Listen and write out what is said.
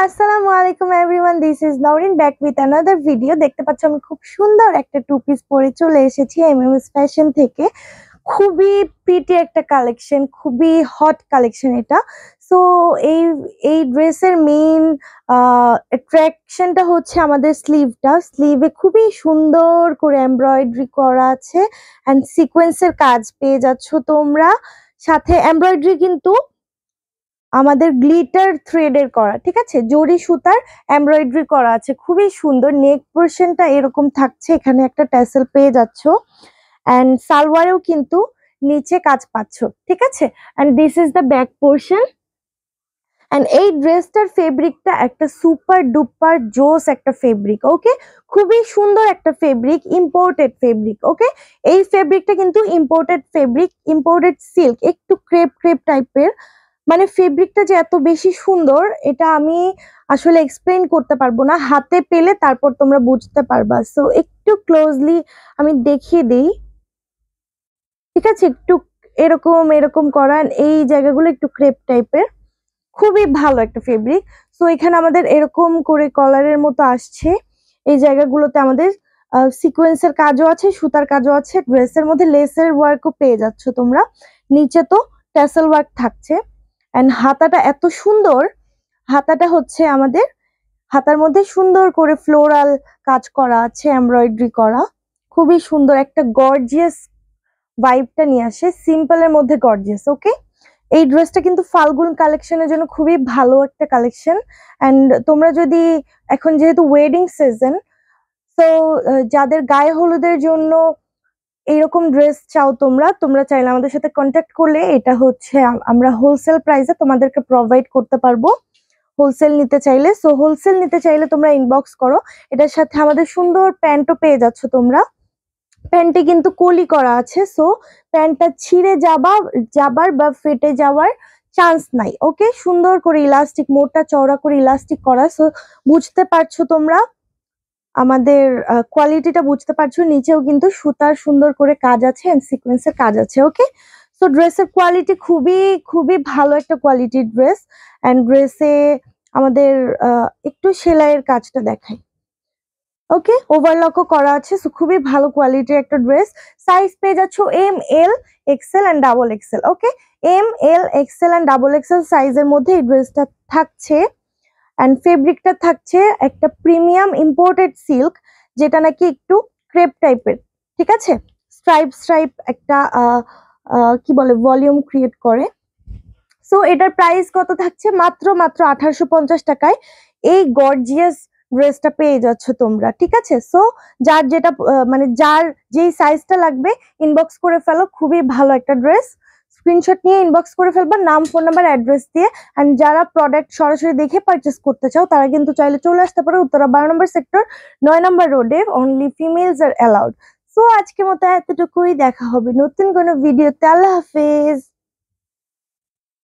আসসালামু আলাইকুম everyone, this is Nowrin back with another video. দেখতে পাচ্ছ আমি খুব সুন্দর একটা টু পিস পরে চলে এসেছি এমএমএস ফ্যাশন থেকে। খুবই প্রিটি একটা কালেকশন, খুবই হট কালেকশন এটা। সো এই এই ড্রেসের মেইন অ্যাট্রাকশনটা হচ্ছে আমাদের স্লিভে খুবই সুন্দর করে এমব্রয়ডারি করা আছে অ্যান্ড সিকোয়েন্সের কাজ পেয়ে যাচ্ছ তোমরা। সাথে এমব্রয়ডারি কিন্তু আমাদের গ্লিটার থ্রেডের করা, ঠিক আছে, জরি সুতার এমব্রয়ডারি করা আছে, খুবই সুন্দর। নেক পোর্শনটা এরকম থাকছে, এখানে একটা ট্যাসেল পেয়ে যাচ্ছ এন্ড সালোয়ারেও কিন্তু নিচে কাজ পাচ্ছ, ঠিক আছে। And this is the back portion. And এই ড্রেসটার ফেব্রিকটা একটা সুপার ডুপার জোস একটা ফেব্রিক, ওকে। খুবই সুন্দর একটা ফেব্রিক, ইম্পোর্টেড ফেব্রিক, ওকে। এই ফেব্রিকটা কিন্তু ইম্পোর্টেড ফেব্রিক, ইম্পোর্টেড সিল্ক, একটু ক্রেপ ক্রেপ টাইপের। মানে ফেব্রিকটা যে এত বেশি সুন্দর এটা আমি আসলে এক্সপ্লেইন করতে পারবো না, হাতে পেলে তারপর তোমরা বুঝতে পারবা। সো একটু ক্লোজলি আমি দেখিয়ে দিই, ঠিক আছে। একটু এরকম এরকম করা, এই জায়গাগুলো একটু ক্রেপ টাইপের, খুবই ভালো একটা ফেব্রিক। সো এখানে আমাদের এরকম করে কলারের মতো আসছে, এই জায়গাগুলোতে আমাদের সিকোয়েন্সের কাজও আছে, সুতার কাজও আছে। ড্রেসের মধ্যে লেসের ওয়ার্কও পেয়ে যাচ্ছ তোমরা, নিচে তো ট্যাসেল ওয়ার্ক থাকছে। এন্ড হাতাটা এত সুন্দর, হাতাটা হচ্ছে আমাদের হাতার মধ্যে সুন্দর করে ফ্লোরাল কাজ করা আছে, এমব্রয়ডারি করা, খুবই সুন্দর একটা গর্জিয়াস ভাইবটা নিয়ে আসে, সিম্পলের মধ্যে গর্জিয়াস, ওকে। এই ড্রেসটা কিন্তু ফাল্গুন কালেকশনের জন্য খুবই ভালো একটা কালেকশন। এন্ড তোমরা যদি এখন যেহেতু ওয়েডিং সিজন, তো যাদের গায়ে হলুদের জন্য এইরকম ড্রেস চাও তোমরা তোমরা চাইলে আমাদের সাথে কন্ট্যাক্ট করলে এটা হচ্ছে আমরা হোলসেল প্রাইসে তোমাদেরকে প্রোভাইড করতে পারবো, হোলসেল নিতে চাইলে। সো হোলসেল নিতে চাইলে তোমরা ইনবক্স করো। এটার সাথে আমাদের সুন্দর প্যান্টও পেয়ে যাচ্ছ তোমরা, প্যান্টে কিন্তু কলি করা আছে, সো প্যান্টটা ছিঁড়ে যাবার বা ফেটে যাওয়ার চান্স নাই, ওকে। সুন্দর করে ইলাস্টিক, মোটা চওড়া করে ইলাস্টিক করা, সো বুঝতে পারছো তোমরা আমাদের কোয়ালিটিটা, বুঝতে পারছো। নিচেও কিন্তু সুতার সুন্দর করে কাজ আছে এন্ড সিকোয়েন্সের কাজ আছে, ওকে। সো ড্রেসের কোয়ালিটি খুবই খুবই ভালো একটা কোয়ালিটির ড্রেস। এন্ড ড্রেসে আমাদের একটু সেলাইয়ের কাজটা দেখাই, ওকে। ওভারলকও করা আছে, সো খুবই ভালো কোয়ালিটির একটা ড্রেস। সাইজ পেয়ে যাচ্ছ M, L, XL and double XL, okay. M, L, XL and double XL সাইজের মধ্যে এই ড্রেসটা থাকছে। এন্ড ফেব্রিকটা থাকছে একটা প্রিমিয়াম ইম্পোর্টেড সিল্ক, যেটা নাকি একটু ক্রেপ টাইপের, ঠিক আছে। স্ট্রাইপ স্ট্রাইপ একটা কি বলে ভলিউম ক্রিয়েট করে। সো এটার প্রাইস কত থাকছে? মাত্র 1850 টাকায় এই গর্জিয়াস ড্রেসটা পেয়ে যাচ্ছ তোমরা, ঠিক আছে। সো যার যেটা মানে যার যেই সাইজটা লাগবে ইনবক্স করে ফেলো, খুবই ভালো একটা ড্রেস। স্ক্রিনশট নিয়ে ইনবক্স করে ফেলবা, নাম, ফোন নাম্বার, অ্যাড্রেস দিয়ে। এন্ড যারা প্রোডাক্ট সরাসরি দেখে পারচেস করতে চাও তারা কিন্তু চাইলে চলে আসতে পারো উত্তরা 12 নম্বর সেক্টর 9 নম্বর রোডে। অনলি ফিমেলস আর অ্যালাউড। সো আজকের মতো এতটুকুই, দেখা হবে নতুন কোনো ভিডিওতে। আল্লাহ হাফেজ।